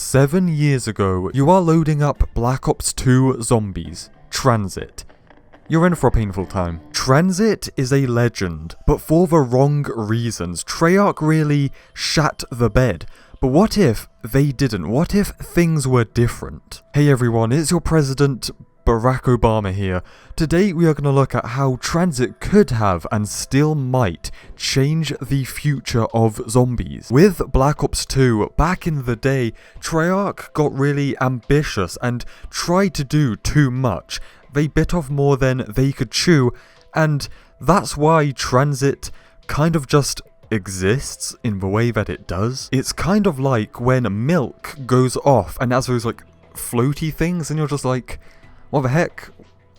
7 years ago, you are loading up Black Ops 2 Zombies, Tranzit. You're in for a painful time. Tranzit is a legend, but for the wrong reasons. Treyarch really shat the bed. But what if they didn't? What if things were different? Hey everyone, it's your president, Barack Obama here. Today we are going to look at how Tranzit could have and still might change the future of zombies. With Black Ops 2, back in the day, Treyarch got really ambitious and tried to do too much. They bit off more than they could chew, and that's why Tranzit kind of just exists in the way that it does. It's kind of like when milk goes off and has those like floaty things and you're just like, what the heck?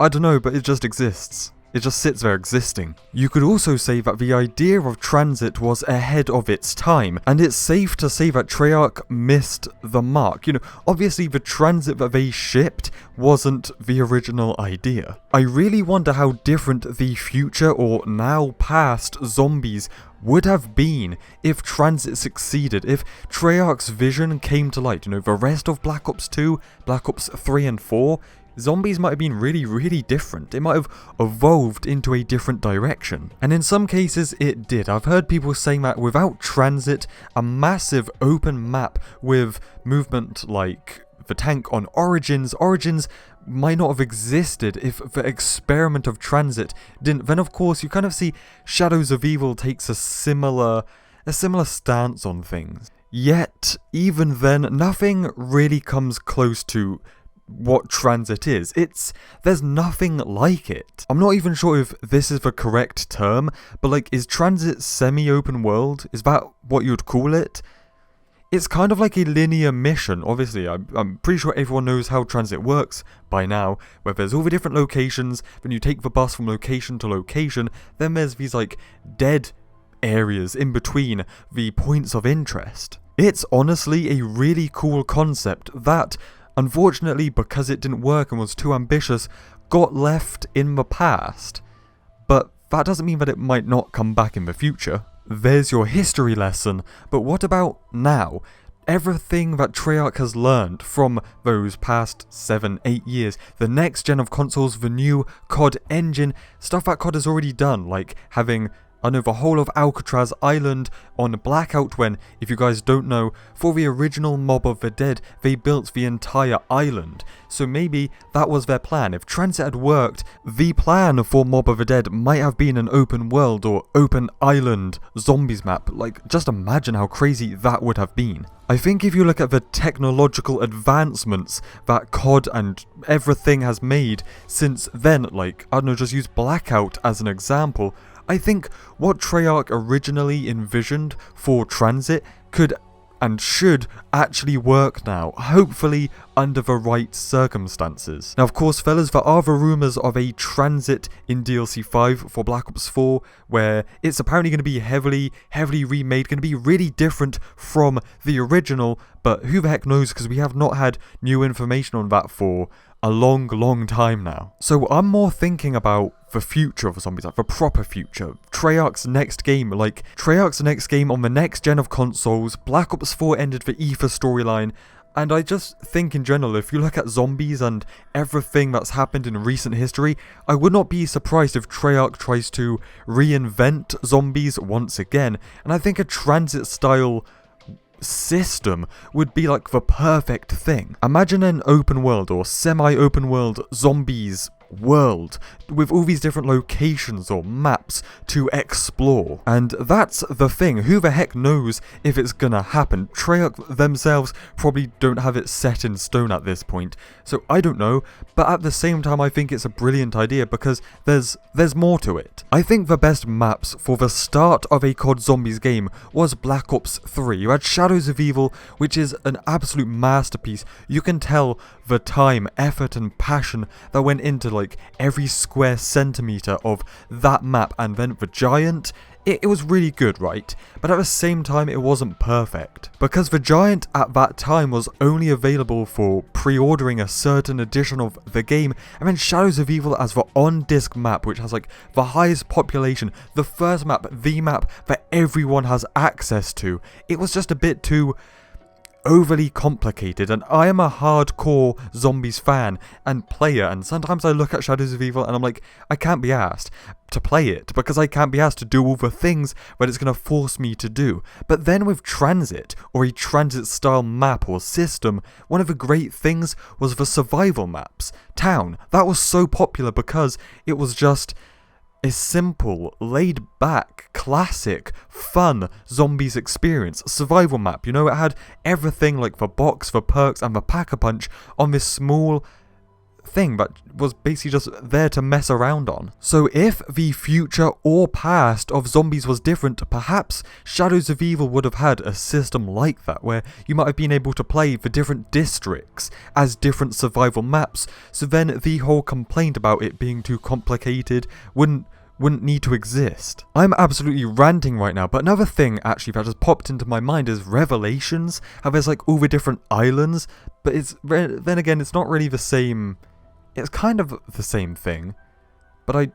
I don't know, but it just exists. It just sits there existing. You could also say that the idea of Tranzit was ahead of its time, and it's safe to say that Treyarch missed the mark. You know, obviously the Tranzit that they shipped wasn't the original idea. I really wonder how different the future or now past zombies would have been if Tranzit succeeded, if Treyarch's vision came to light. You know, the rest of Black Ops 2, Black Ops 3 and 4, zombies might have been really different. It might have evolved into a different direction. And in some cases it did. I've heard people saying that without Tranzit, a massive open map with movement like the tank on Origins might not have existed if the experiment of Tranzit didn't. Then of course you kind of see Shadows of Evil takes a similar stance on things. Yet, even then, nothing really comes close to what Tranzit is. There's nothing like it. I'm not even sure if this is the correct term, but like, is Tranzit semi-open world? Is that what you'd call it? It's kind of like a linear mission. Obviously, I'm pretty sure everyone knows how Tranzit works by now, where there's all the different locations, then you take the bus from location to location, then there's these like dead areas in between the points of interest. It's honestly a really cool concept that, unfortunately, because it didn't work and was too ambitious, got left in the past. But that doesn't mean that it might not come back in the future. There's your history lesson, but what about now? Everything that Treyarch has learned from those past 7-8 years, the next gen of consoles, the new COD engine, stuff that COD has already done, like having the whole of Alcatraz Island on Blackout when, if you guys don't know, for the original Mob of the Dead, they built the entire island. So maybe that was their plan. If Tranzit had worked, the plan for Mob of the Dead might have been an open world or open island zombies map. Like, just imagine how crazy that would have been. I think if you look at the technological advancements that COD and everything has made since then, like, just use Blackout as an example, I think what Treyarch originally envisioned for Tranzit could and should actually work now, hopefully under the right circumstances. Now of course fellas, there are the rumours of a Tranzit in DLC 5 for Black Ops 4, where it's apparently going to be heavily remade, going to be really different from the original, but who the heck knows, because we have not had new information on that for a long time now. So I'm more thinking about the future of zombies, like the proper future. Treyarch's next game on the next gen of consoles. Black Ops 4 ended the Ether storyline, and I just think in general, if you look at zombies and everything that's happened in recent history, I would not be surprised if Treyarch tries to reinvent zombies once again, and I think a Tranzit style system would be like the perfect thing. Imagine an open world or semi-open world zombies world with all these different locations or maps to explore. And that's the thing, who the heck knows if it's gonna happen? Treyarch themselves probably don't have it set in stone at this point, so I don't know, but at the same time I think it's a brilliant idea because there's more to it. I think the best maps for the start of a COD Zombies game was Black Ops 3. You had Shadows of Evil, which is an absolute masterpiece. You can tell the time, effort and passion that went into like every square centimeter of that map, and then the Giant, it was really good, right? But at the same time it wasn't perfect, because the Giant at that time was only available for pre-ordering a certain edition of the game, and then Shadows of Evil as the on-disc map, which has like the highest population, the first map, the map that everyone has access to. It was just a bit too overly complicated, and I am a hardcore Zombies fan and player, and sometimes I look at Shadows of Evil and I'm like, I can't be asked to play it because I can't be asked to do all the things that it's going to force me to do. But then with Tranzit, or a Tranzit style map or system, one of the great things was the survival maps. Town, that was so popular because it was just a simple, laid-back, classic, fun Zombies experience. Survival map, you know, it had everything like the box, the perks, and the pack-a-punch on this small thing that was basically just there to mess around on. So if the future or past of Zombies was different, perhaps Shadows of Evil would have had a system like that, where you might have been able to play the different districts as different survival maps, so then the whole complaint about it being too complicated wouldn't need to exist. I'm absolutely ranting right now, but another thing actually that just popped into my mind is Revelations, how there's like all the different islands, but then again, it's not really the same. It's kind of the same thing, but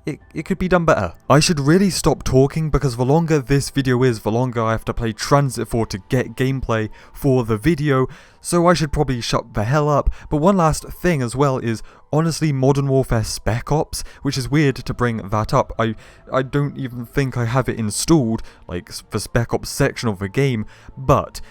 it could be done better. I should really stop talking because the longer this video is, the longer I have to play Tranzit for to get gameplay for the video, so I should probably shut the hell up. But one last thing as well is, honestly, Modern Warfare Spec Ops, which is weird to bring that up. I don't even think I have it installed, like the Spec Ops section of the game, but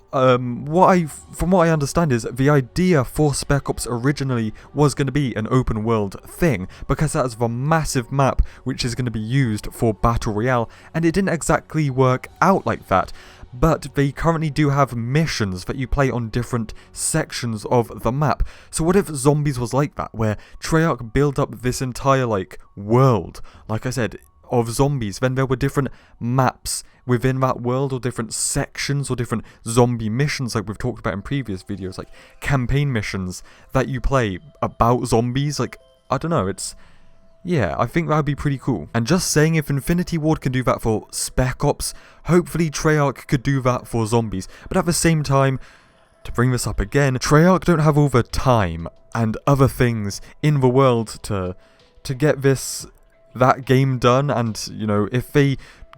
from what I understand is the idea for Spec Ops originally was going to be an open world thing, because that's the massive map which is going to be used for Battle Royale, and it didn't exactly work out like that. But they currently do have missions that you play on different sections of the map. So what if Zombies was like that, where Treyarch built up this entire like world, like I said, of Zombies, then there were different maps within that world, or different sections, or different zombie missions like we've talked about in previous videos, like campaign missions that you play about zombies. Like, I don't know, yeah, I think that would be pretty cool. And just saying, if Infinity Ward can do that for Spec Ops, hopefully Treyarch could do that for Zombies. But at the same time, to bring this up again, Treyarch don't have all the time and other things in the world to get that game done, and you know, if they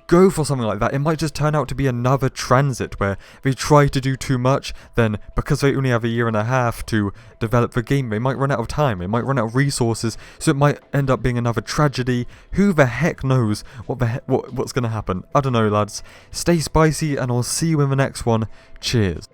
go for something like that, it might just turn out to be another Tranzit where they try to do too much, then because they only have a year and a half to develop the game, they might run out of time, they might run out of resources, so it might end up being another tragedy. Who the heck knows what's gonna happen? I don't know, lads. Stay spicy, and I'll see you in the next one. Cheers.